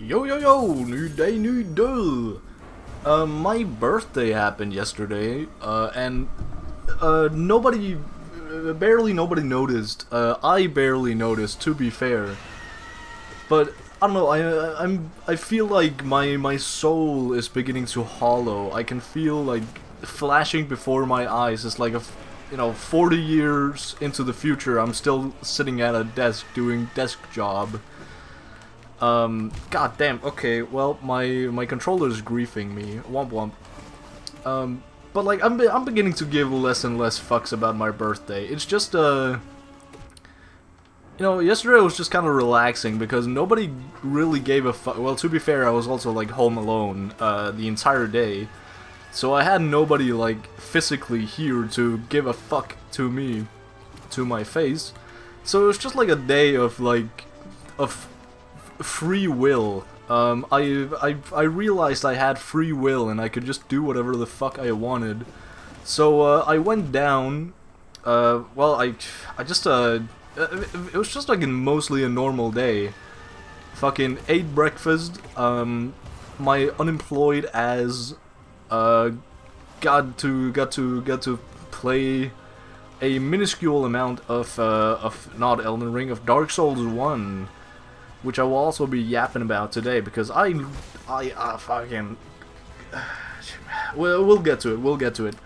Yo yo yo, new day, new day. My birthday happened yesterday, and nobody, barely nobody noticed. I barely noticed, to be fair. But I don't know. I feel like my soul is beginning to hollow. I can feel like flashing before my eyes. It's like 40 years into the future, I'm still sitting at a desk doing desk job. God damn. Okay, well, my controller's griefing me. Womp womp. But like I'm beginning to give less and less fucks about my birthday. It's just yesterday was just kind of relaxing because nobody really gave a fuck. Well, to be fair, I was also like home alone the entire day, so I had nobody like physically here to give a fuck to me, to my face. So it was just like a day of free will. I realized I had free will and I could just do whatever the fuck I wanted. So I went down. Well, I just it was just like mostly a normal day. Fucking ate breakfast. My unemployed ass got to play a minuscule amount of not Elden Ring, of Dark Souls 1, which I will also be yapping about today because I fucking we'll get to it. We'll get to it.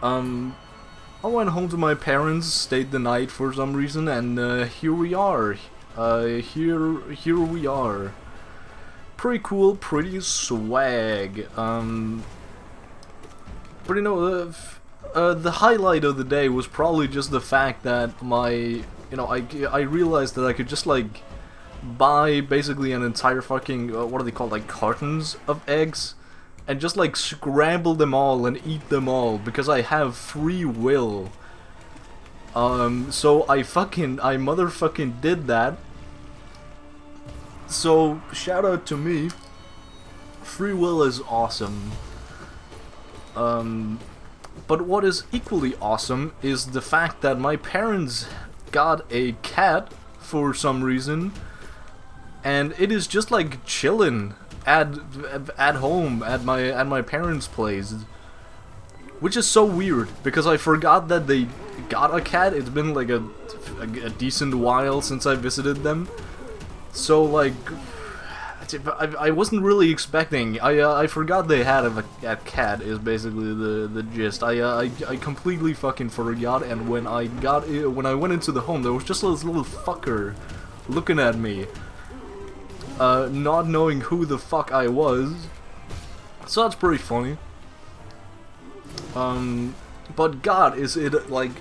I went home to my parents, stayed the night for some reason, and here we are. Here we are. Pretty cool, pretty swag. But the highlight of the day was probably just the fact that I realized that I could just like buy basically an entire fucking what are they called, like cartons of eggs, and just like scramble them all and eat them all because I have free will. So I motherfucking did that. So shout out to me. Free will is awesome. But what is equally awesome is the fact that my parents got a cat for some reason, and it is just like chilling at home at my parents' place, which is so weird because I forgot that they got a cat. It's been like a decent while since I visited them, so like I wasn't really expecting. I forgot they had a cat. Is basically the gist. I completely fucking forgot, and when I went into the home, there was just this little fucker looking at me, not knowing who the fuck I was. So that's pretty funny. But God, is it like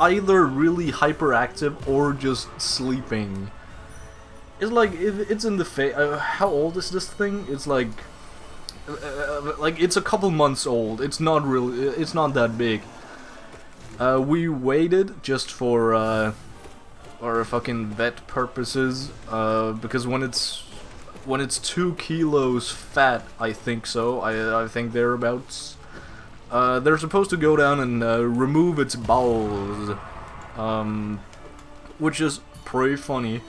either really hyperactive or just sleeping? It's like it's in the how old is this thing? It's like it's a couple months old. It's not really. It's not that big. We waited just for our fucking vet purposes. Because when it's 2 kilos fat, I think so. I think thereabouts. They're supposed to go down and remove its bowels, which is pretty funny.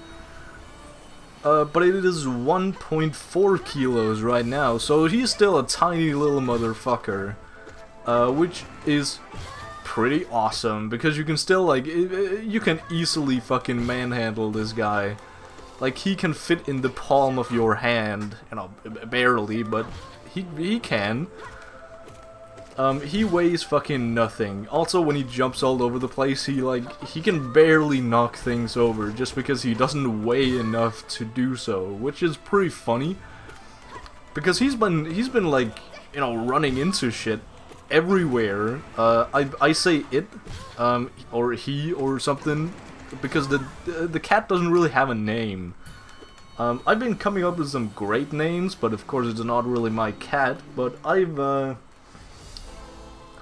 But it is 1.4 kilos right now, so he's still a tiny little motherfucker, which is pretty awesome because you can still like you can easily fucking manhandle this guy. Like he can fit in the palm of your hand, barely, but he can. He weighs fucking nothing. Also, when he jumps all over the place, he can barely knock things over just because he doesn't weigh enough to do so, which is pretty funny. Because he's been like, running into shit everywhere. I say it, or he or something, because the cat doesn't really have a name. I've been coming up with some great names, but of course it's not really my cat. But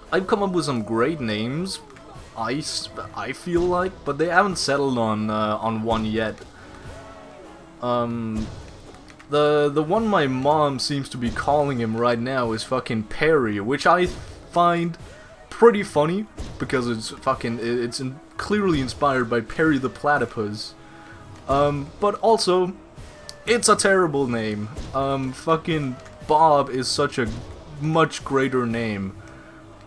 I've come up with some great names, I feel like, but they haven't settled on one yet. The one my mom seems to be calling him right now is fucking Perry, which I find pretty funny because it's clearly inspired by Perry the Platypus. But also, It's a terrible name. Fucking Bob is such a much greater name.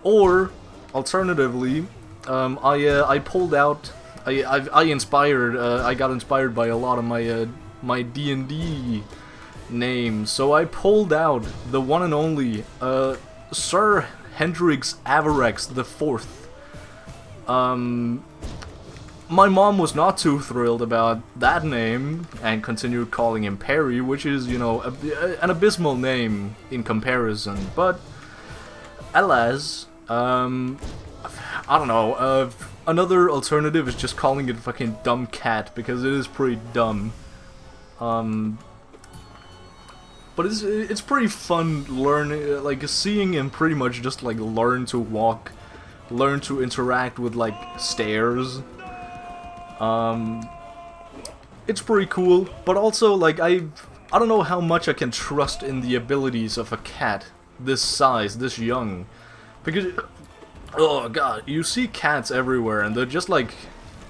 Or, alternatively, I pulled out, I inspired, I got inspired by a lot of my, my D&D names, so I pulled out the one and only, Sir Hendrix Avarex the Fourth. My mom was not too thrilled about that name, and continued calling him Perry, which is, you know, an abysmal name in comparison, but, alas, I don't know, another alternative is just calling it fucking Dumb Cat, because it is pretty dumb. But it's pretty fun learning, like, seeing him pretty much just, like, learn to walk, learn to interact with, like, stairs. It's pretty cool, but also, like, I don't know how much I can trust in the abilities of a cat this size, this young. Because, oh god, you see cats everywhere, and they're just, like,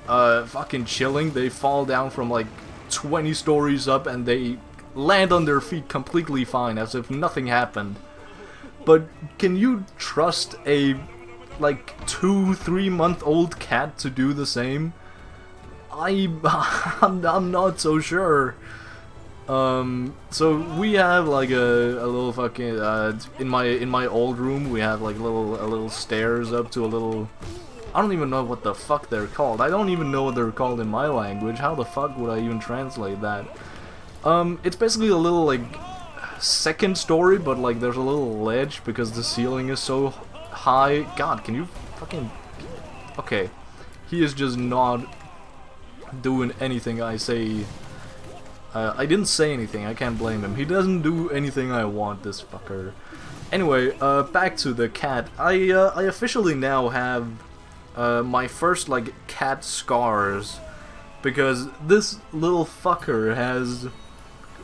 fucking chilling. They fall down from, like, 20 stories up, and they land on their feet completely fine, as if nothing happened. But can you trust a, like, 2-3 month old cat to do the same? I'm not so sure. So we have like a little fucking in my old room we have like a little stairs up to a little, I don't even know what the fuck they're called. I don't even know what they're called in my language. How the fuck would I even translate that? It's basically a little like second story, but like there's a little ledge because the ceiling is so high. God, can you fucking... Okay, he is just not doing anything I say. I didn't say anything, I can't blame him. He doesn't do anything I want, this fucker. Anyway, back to the cat. I officially now have my first, like, cat scars. Because this little fucker has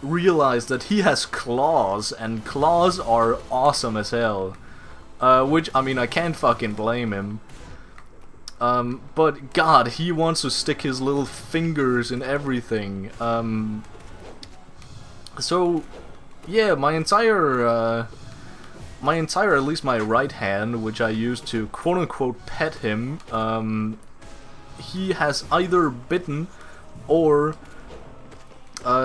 realized that he has claws, and claws are awesome as hell. Which, I mean, I can't fucking blame him. But god, he wants to stick his little fingers in everything. So, yeah, my entire, at least my right hand, which I use to quote-unquote pet him, he has either bitten or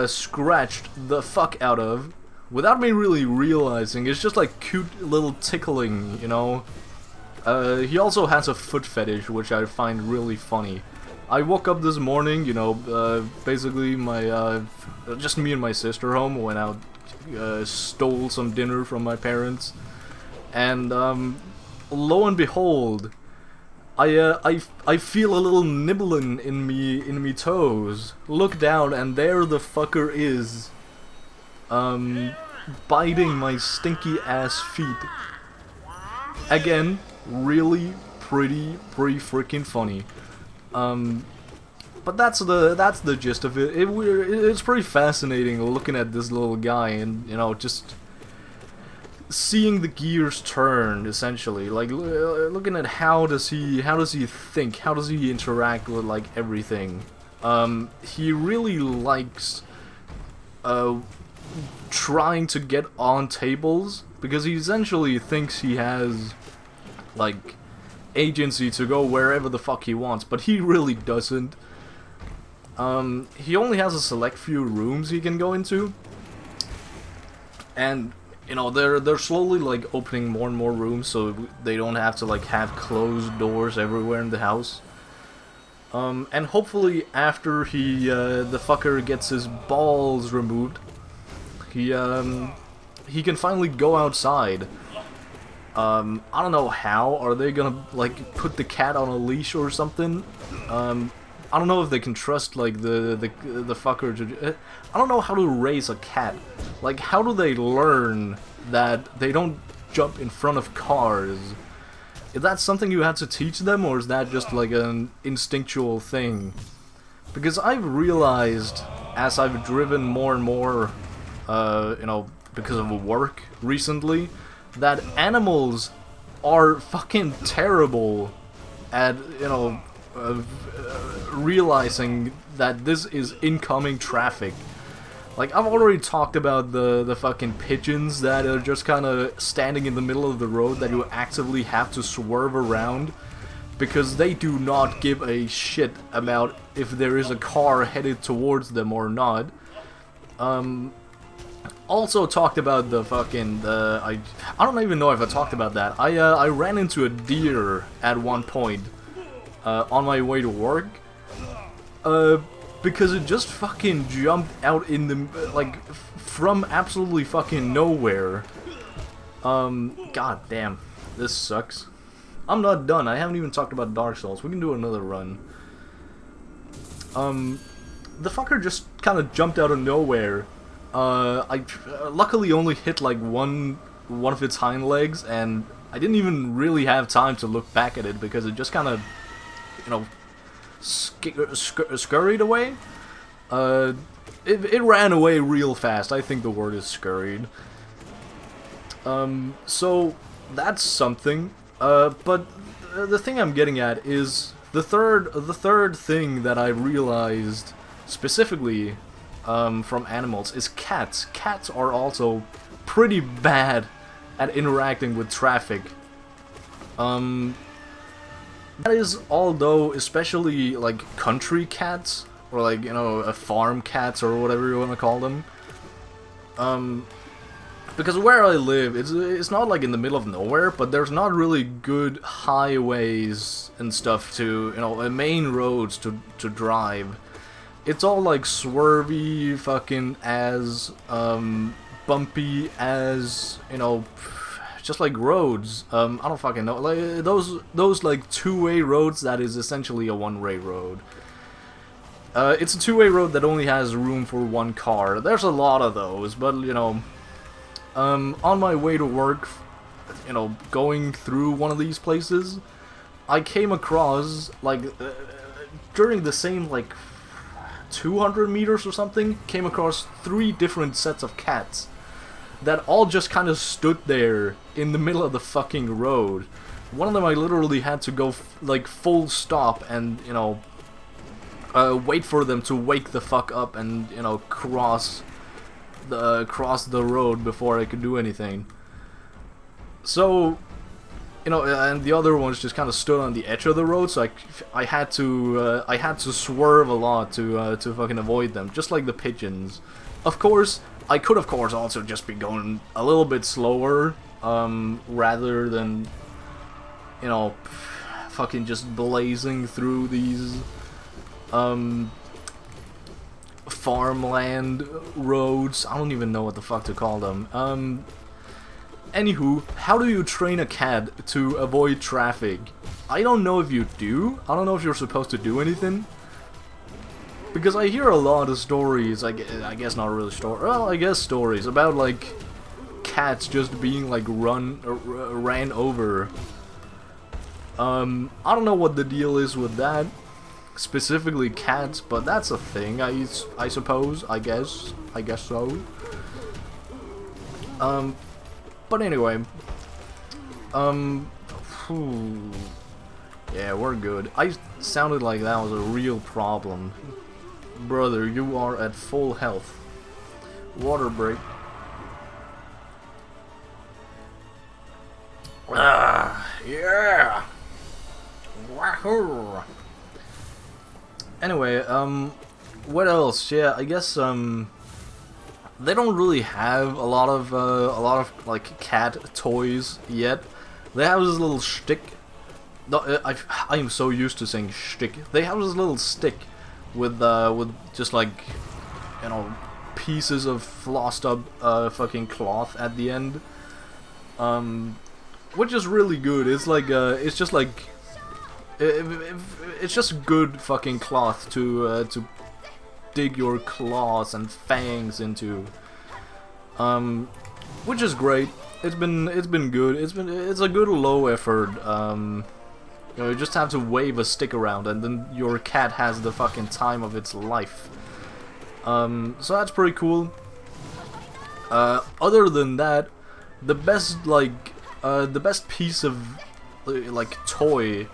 scratched the fuck out of, without me really realizing. It's just like cute little tickling, you know? He also has a foot fetish, which I find really funny. I woke up this morning, you know, basically my, just me and my sister home, went out, stole some dinner from my parents, and, lo and behold, I feel a little nibbling in me toes. Look down, and there the fucker is, biting my stinky ass feet. Again, really pretty freaking funny. But that's the gist of it. It's pretty fascinating looking at this little guy and, you know, just seeing the gears turn, essentially. Like, looking at how does he think, how does he interact with, like, everything. He really likes trying to get on tables, because he essentially thinks he has, like, agency to go wherever the fuck he wants, but he really doesn't. He only has a select few rooms he can go into, and, you know, they're slowly, like, opening more and more rooms so they don't have to, like, have closed doors everywhere in the house. And hopefully after the fucker gets his balls removed, he can finally go outside. I don't know how. Are they gonna, like, put the cat on a leash or something? I don't know if they can trust, like, the fucker to... I don't know how to raise a cat. Like, how do they learn that they don't jump in front of cars? Is that something you had to teach them, or is that just, like, an instinctual thing? Because I've realized, as I've driven more and more, you know, because of work recently, that animals are fucking terrible at, you know, realizing that this is incoming traffic. Like, I've already talked about the fucking pigeons that are just kind of standing in the middle of the road that you actively have to swerve around, because they do not give a shit about if there is a car headed towards them or not. Also talked about the fucking, I don't even know if I talked about that. I ran into a deer at one point, on my way to work, because it just fucking jumped out in the, like, from absolutely fucking nowhere. God damn, this sucks. I'm not done, I haven't even talked about Dark Souls, we can do another run. The fucker just kind of jumped out of nowhere. I luckily only hit like one of its hind legs, and I didn't even really have time to look back at it because it just kind of, you know, scurried away. It ran away real fast. I think the word is scurried. So that's something. But the thing I'm getting at is the third thing that I realized specifically from animals is cats. Cats are also pretty bad at interacting with traffic. That is, although especially like country cats, or like, you know, farm cats or whatever you want to call them. Because where I live, it's not like in the middle of nowhere, but there's not really good highways and stuff to, you know, main roads to drive. It's all like swervy, fucking as, bumpy as, you know, just like roads. I don't fucking know. Like those like two-way roads that is essentially a one-way road. It's a two-way road that only has room for one car. There's a lot of those, but you know, on my way to work, you know, going through one of these places, I came across like during the same like 200 meters or something, came across 3 different sets of cats that all just kind of stood there in the middle of the fucking road. One of them I literally had to go like full stop and, you know, wait for them to wake the fuck up and, you know, cross the road before I could do anything. So, you know, and the other ones just kind of stood on the edge of the road, so I had to swerve a lot to fucking avoid them, just like the pigeons. Of course, I could of course also just be going a little bit slower, rather than, you know, fucking just blazing through these farmland roads. I don't even know what the fuck to call them. Anywho, how do you train a cat to avoid traffic? I don't know if you do. I don't know if you're supposed to do anything. Because I hear a lot of stories, I guess not really stories, well, I guess stories, about like cats just being like ran over. I don't know what the deal is with that, specifically cats, but that's a thing, I suppose, I guess so. But anyway, yeah, we're good. I sounded like that was a real problem. Brother, you are at full health. Water break. Ah, yeah. Wahoo. Anyway, what else? Yeah, I guess they don't really have a lot of like cat toys yet. They have this little stick. No, I am so used to saying stick. They have this little stick with just like, you know, pieces of flossed up fucking cloth at the end, which is really good. It's like it's just like it's just good fucking cloth to dig your claws and fangs into, which is great. It's been good. It's a good low effort. You know, you just have to wave a stick around and then your cat has the fucking time of its life. So that's pretty cool. Other than that, the best piece of like toy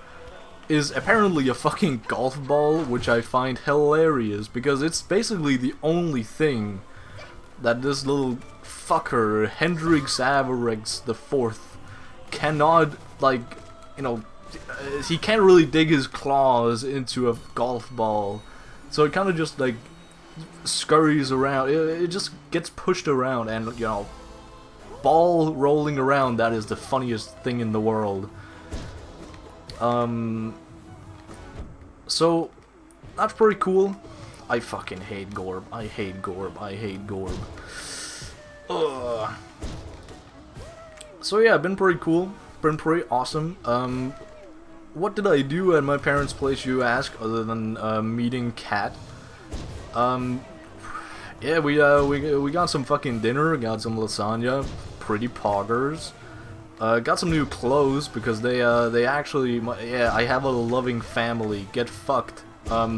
is apparently a fucking golf ball, which I find hilarious because it's basically the only thing that this little fucker, Hendrix Averex the Fourth, cannot, like, you know, he can't really dig his claws into a golf ball, so it kind of just, like, scurries around. It just gets pushed around, and, you know, ball rolling around, that is the funniest thing in the world. So, that's pretty cool. I fucking hate Gorb. I hate Gorb. I hate Gorb. Ugh. So yeah, been pretty cool. Been pretty awesome. What did I do at my parents' place, you ask, other than meeting Kat? Yeah, we got some fucking dinner, got some lasagna, pretty poggers. Got some new clothes because they actually, yeah, I have a loving family. Get fucked.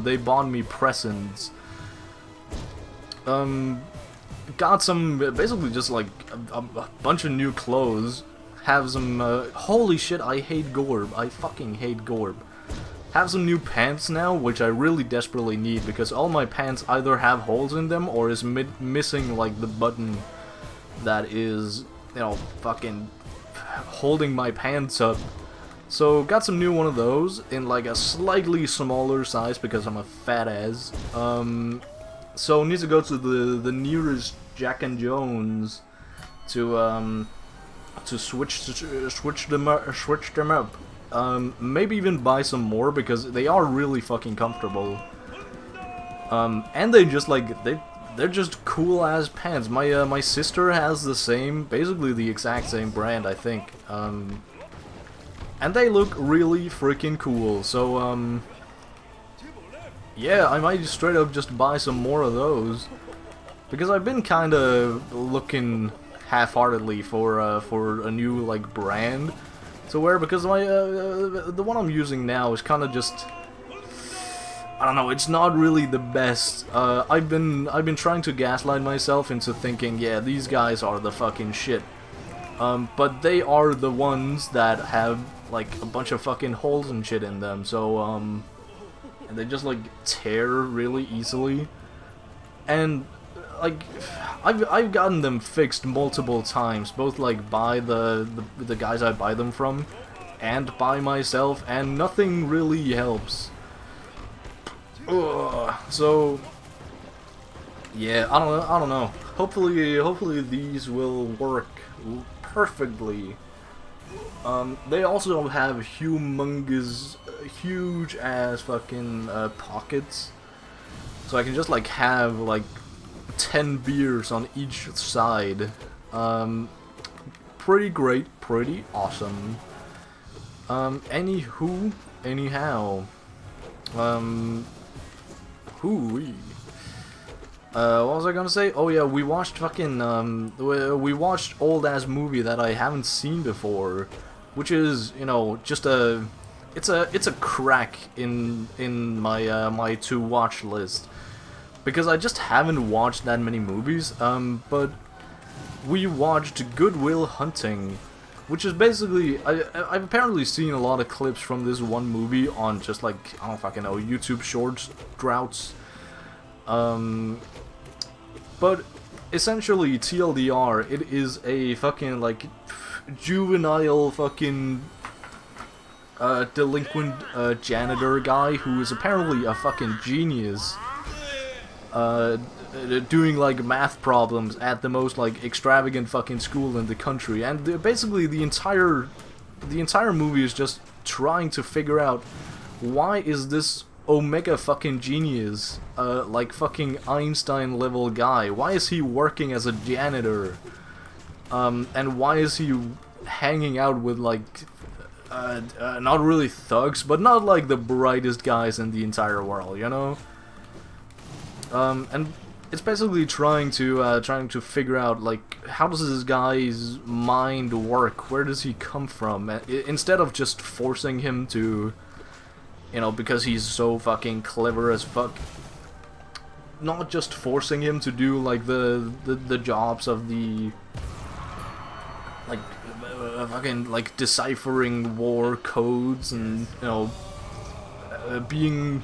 They bought me presents. Got some, basically just like a bunch of new clothes. Have some, holy shit, I hate Gorb. I fucking hate Gorb. Have some new pants now, which I really desperately need, because all my pants either have holes in them or is missing, like, the button that is, you know, fucking holding my pants up. So, got some new one of those in, like, a slightly smaller size because I'm a fat ass. So, need to go to the nearest Jack and Jones to switch them up. Maybe even buy some more because they are really fucking comfortable. And they just, like, they're just cool ass pants. My sister has the same, basically the exact same brand, I think. And they look really freaking cool. So yeah, I might straight up just buy some more of those, because I've been kind of looking half-heartedly for a new, like, brand to wear, because my the one I'm using now is kind of just, I don't know, it's not really the best. I've been trying to gaslight myself into thinking, yeah, these guys are the fucking shit. But they are the ones that have, like, a bunch of fucking holes and shit in them, so, and they just, like, tear really easily. And, like, I've gotten them fixed multiple times, both, like, by the guys I buy them from, and by myself, and nothing really helps. Ugh. So, yeah, I don't know. Hopefully these will work perfectly. They also have humongous, huge ass fucking pockets, so I can just, like, have, like, 10 beers on each side. Pretty great, pretty awesome. Anyhow, hooey. What was I gonna say? Oh yeah, we watched fucking, we watched old ass movie that I haven't seen before, which is, you know, just it's a crack in my my to watch list, because I just haven't watched that many movies. But we watched Good Will Hunting, which is basically, I've apparently seen a lot of clips from this one movie on just, like, I don't fucking know, YouTube Shorts droughts. But essentially, TLDR, it is a fucking, like, juvenile fucking delinquent janitor guy who is apparently a fucking genius, doing, like, math problems at the most, like, extravagant fucking school in the country. And basically the entire movie is just trying to figure out, why is this omega fucking genius, like fucking Einstein level guy, why is he working as a janitor? And why is he hanging out with, like, not really thugs, but not, like, the brightest guys in the entire world, you know? And it's basically trying to figure out, like, how does this guy's mind work? Where does he come from? Instead of just forcing him to, you know, because he's so fucking clever as fuck, not just forcing him to do, like, the jobs of the, like, fucking, like, deciphering war codes and, you know, being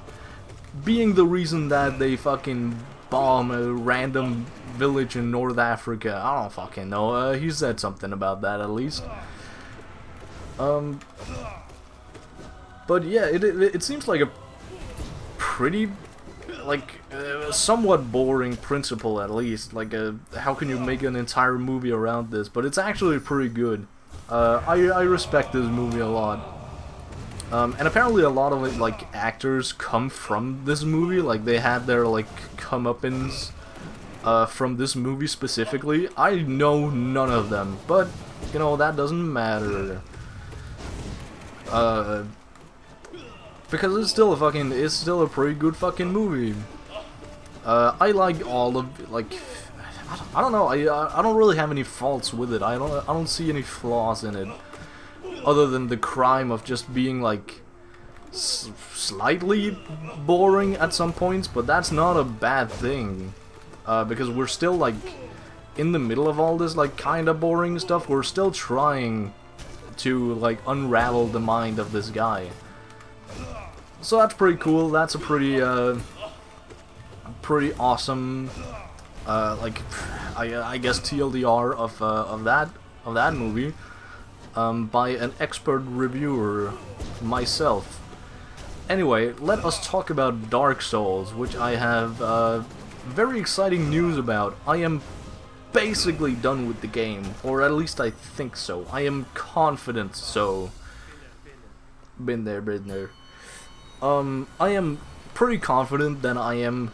the reason that they fucking bomb a random village in North Africa. I don't fucking know. He said something about that at least. But yeah, it seems like a pretty, like, somewhat boring principle at least. Like, how can you make an entire movie around this? But it's actually pretty good. I respect this movie a lot. And apparently a lot of it, like, actors come from this movie. Like, they had their, like, comeuppance from this movie specifically. I know none of them, but, you know, that doesn't matter. Because it's still a pretty good fucking movie. I like all of, like, I don't know, I don't really have any faults with it. I don't see any flaws in it, other than the crime of just being, like, slightly boring at some points, but that's not a bad thing, because we're still, like, in the middle of all this, like, kinda boring stuff. We're still trying to, like, unravel the mind of this guy. So that's pretty cool. That's a pretty awesome, like, I guess TLDR of that movie, by an expert reviewer, myself. Anyway, let us talk about Dark Souls, which I have very exciting news about. I am basically done with the game, or at least I think so. I am confident so. Been there. I am pretty confident that I am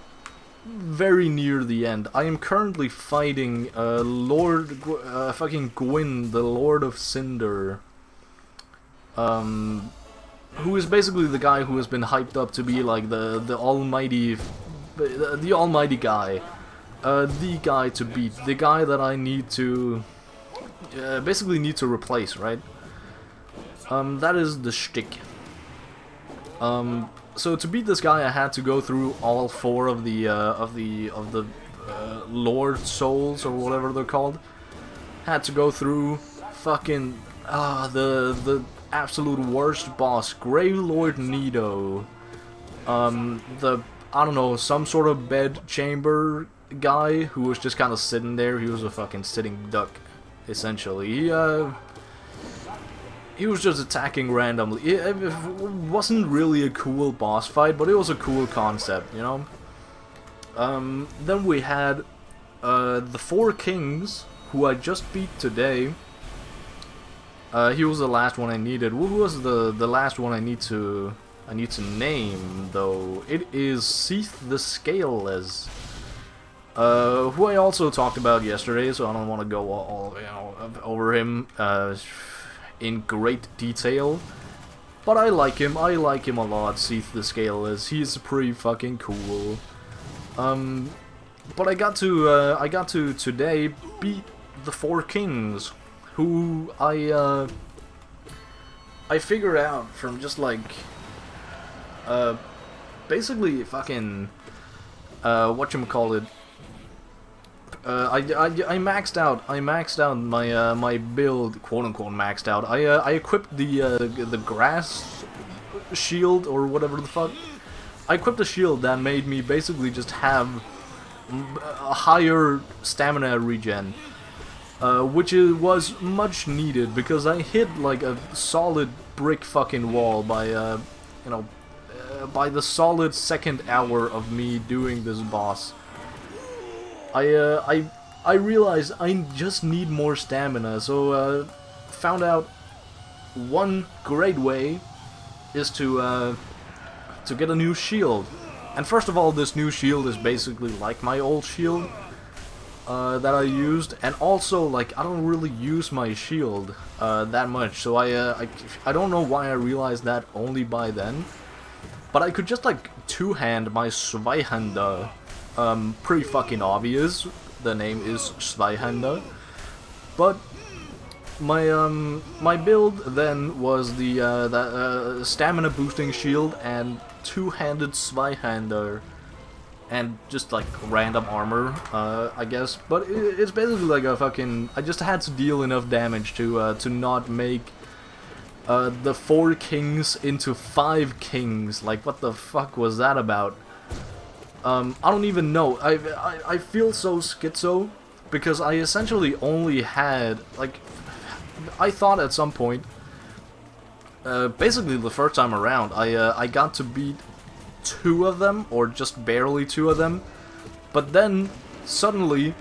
very near the end. I am currently fighting fucking Gwyn, the Lord of Cinder, who is basically the guy who has been hyped up to be like the almighty guy, the guy to beat, the guy that I need to basically need to replace, right? That is the shtick. So to beat this guy, I had to go through all 4 of the Lord Souls, or whatever they're called. Had to go through fucking the absolute worst boss, Grey Lord Nido. I don't know, some sort of bed chamber guy who was just kind of sitting there. He was a fucking sitting duck, essentially. He was just attacking randomly. It wasn't really a cool boss fight, but it was a cool concept, you know? Then we had the 4 kings, who I just beat today. He was the last one I needed. Who was the last one I need to name, though? It is Seath the Scaleless, who I also talked about yesterday, so I don't want to go all over him in great detail, but I like him a lot. Seath the Scaleless, he's pretty fucking cool. But I got to today beat the 4 kings, who I figured out from just like basically fucking whatchamacallit. I maxed out my my build, quote unquote maxed out. I equipped the grass shield, or whatever the fuck. I equipped a shield that made me basically just have a higher stamina regen, which was much needed, because I hit like a solid brick fucking wall by by the solid second hour of me doing this boss. I realized I just need more stamina, so found out one great way is to get a new shield. And first of all, this new shield is basically like my old shield that I used, and also like I don't really use my shield that much, so I don't know why I realized that only by then, but I could just like two-hand my Zweihänder. Pretty fucking obvious. The name is Zweihänder. But my build then was the stamina boosting shield and two-handed Zweihänder, and just like random armor, I guess. But it's basically like a fucking. I just had to deal enough damage to not make the 4 kings into 5 kings. Like, what the fuck was that about? I don't even know. I feel so schizo because I essentially only had, like, I thought at some point, basically the first time around, I got to beat 2 of them, or just barely 2 of them, but then suddenly,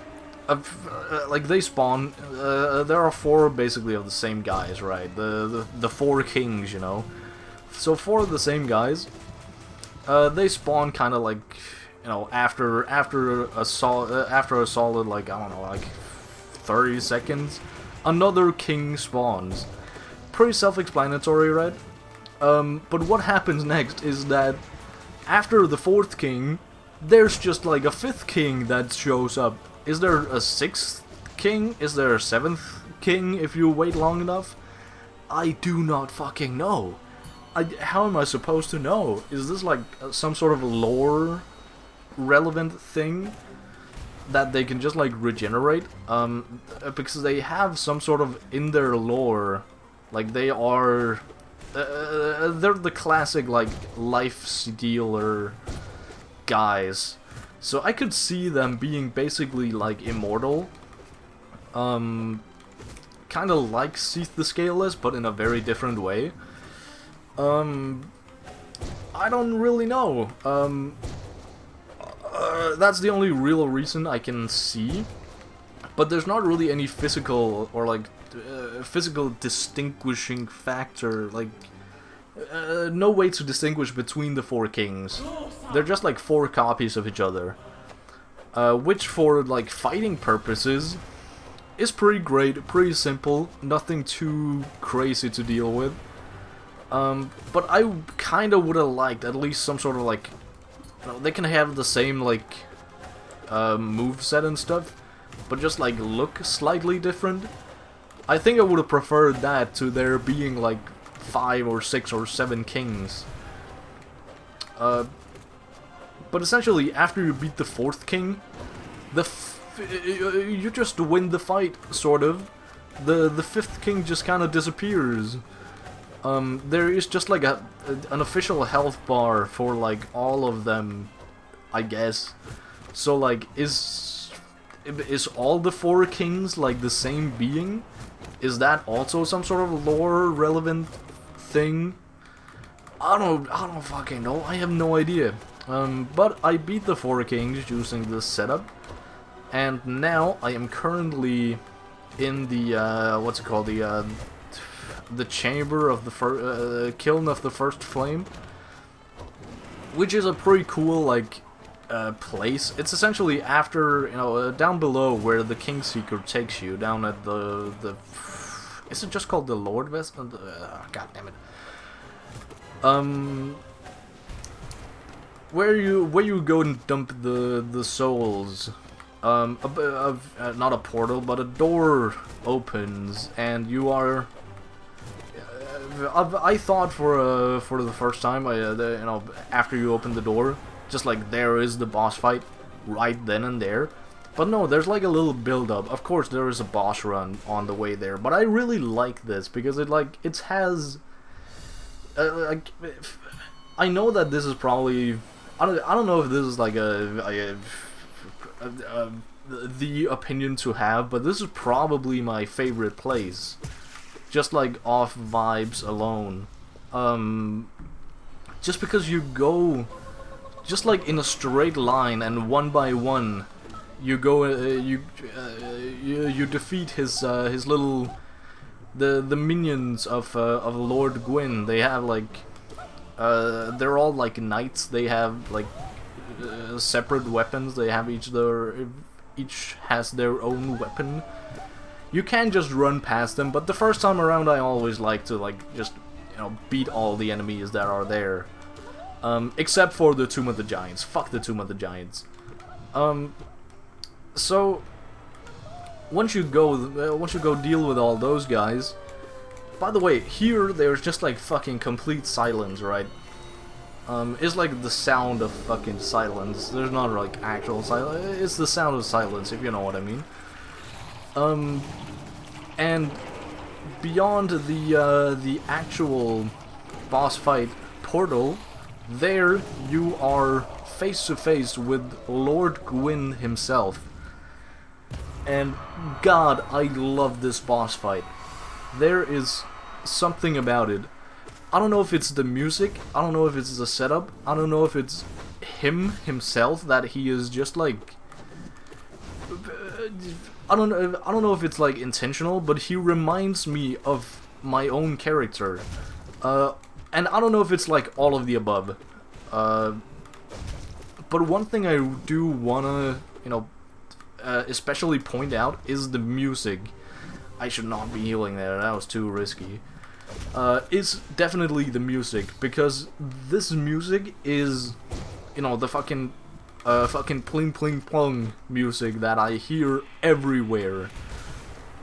like, they spawn, there are 4 basically of the same guys, right? The 4 kings, you know? So 4 of the same guys, they spawn kind of like, you know, after a solid, like, I don't know, like 30 seconds, another king spawns. Pretty self-explanatory, right? But what happens next is that after the 4th king, there's just like a 5th king that shows up. Is there a 6th king? Is there a 7th king if you wait long enough? I do not fucking know. How am I supposed to know? Is this like some sort of lore relevant thing that they can just like regenerate? Because they have some sort of in their lore, like they are, they're the classic like life stealer guys. So I could see them being basically like immortal, kind of like Seath the Scaleless, but in a very different way. I don't really know. That's the only real reason I can see. But there's not really any physical or like physical distinguishing factor. Like no way to distinguish between the 4 kings. They're just like 4 copies of each other. Which for like fighting purposes is pretty great, pretty simple, nothing too crazy to deal with. But I kind of would have liked at least some sort of like, you know, they can have the same like moveset and stuff, but just like look slightly different. I think I would have preferred that to there being like 5 or 6 or 7 kings. But essentially, after you beat the 4th king, you just win the fight, sort of. The 5th king just kind of disappears. There is just like an official health bar for like all of them, I guess. So like, is all the 4 kings like the same being? Is that also some sort of lore relevant thing? I don't fucking know. I have no idea. But I beat the 4 kings using this setup, and now I am currently in the what's it called, the chamber of the kiln of the first flame, which is a pretty cool like place. It's essentially after, you know, down below where the Kingseeker takes you, down at the is it just called the Lord Vessel? God damn it. Where you go and dump the souls. Not a portal, but a door opens, and you are. I thought for the first time, you know, after you open the door, just like there is the boss fight right then and there. But no, there's like a little build-up. Of course, there is a boss run on the way there, but I really like this because it has. Like, I know that this is probably. I don't know if this is like the opinion to have, but this is probably my favorite place. Just like off vibes alone. Just because you go just like in a straight line, and one by one you go you defeat his little the minions of Lord Gwyn. They have like they're all like knights. They have like separate weapons. They have each has their own weapon. You can just run past them, but the first time around I always like to like just, you know, beat all the enemies that are there. Except for the Tomb of the Giants. Fuck the Tomb of the Giants. So once you go deal with all those guys. By the way, here there's just like fucking complete silence, right? It's like the sound of fucking silence. There's not like actual silence. It's the sound of silence, if you know what I mean. And beyond the actual boss fight portal, there you are face to face with Lord Gwyn himself. And God, I love this boss fight. There is something about it. I don't know if it's the music, I don't know if it's the setup, I don't know if it's himself, that he is just like... I don't know if it's like intentional, but he reminds me of my own character. And I don't know if it's like all of the above. But one thing I do wanna, you know, especially point out is the music. I should not be healing there, that was too risky. It's definitely the music, because this music is, you know, the fucking pling pling plong music that I hear everywhere,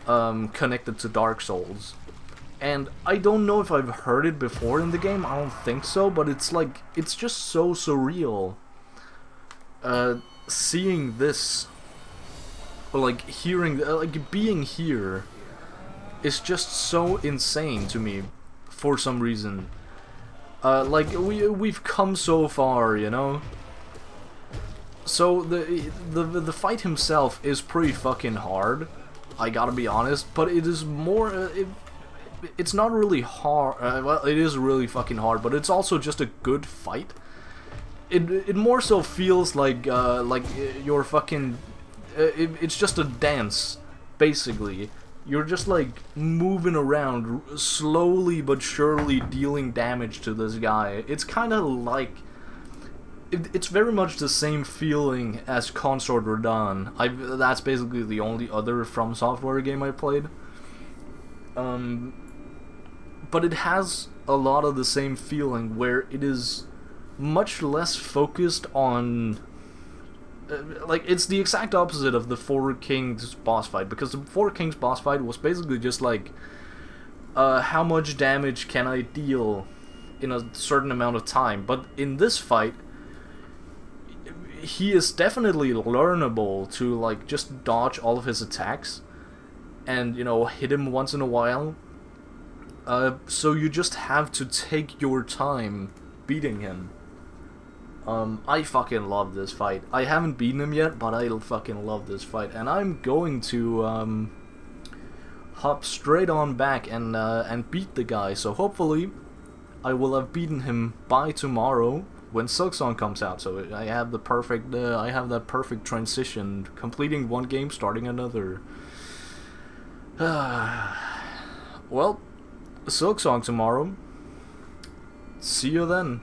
connected to Dark Souls. And I don't know if I've heard it before in the game, I don't think so, but it's like, it's just so surreal. Seeing this, or like hearing, like being here, is just so insane to me, for some reason. Like, we've come so far, you know? So, the fight himself is pretty fucking hard, I gotta be honest, but it is more, it's not really hard, well, it is really fucking hard, but it's also just a good fight. It more so feels like you're fucking, it's just a dance, basically. You're just like moving around, slowly but surely dealing damage to this guy. It's kind of like, it's very much the same feeling as Consort Radahn. That's basically the only other From Software game I played. But it has a lot of the same feeling, where it is much less focused on... like, it's the exact opposite of the Four Kings boss fight, because the Four Kings boss fight was basically just like, how much damage can I deal in a certain amount of time. But in this fight, he is definitely learnable to, like, just dodge all of his attacks and, you know, hit him once in a while. So you just have to take your time beating him. I fucking love this fight. I haven't beaten him yet, but I fucking love this fight. And I'm going to hop straight on back and beat the guy. So hopefully I will have beaten him by tomorrow when Silksong comes out. So I have the perfect I have that perfect transition, completing one game, starting another. Well, Silksong tomorrow. See you then.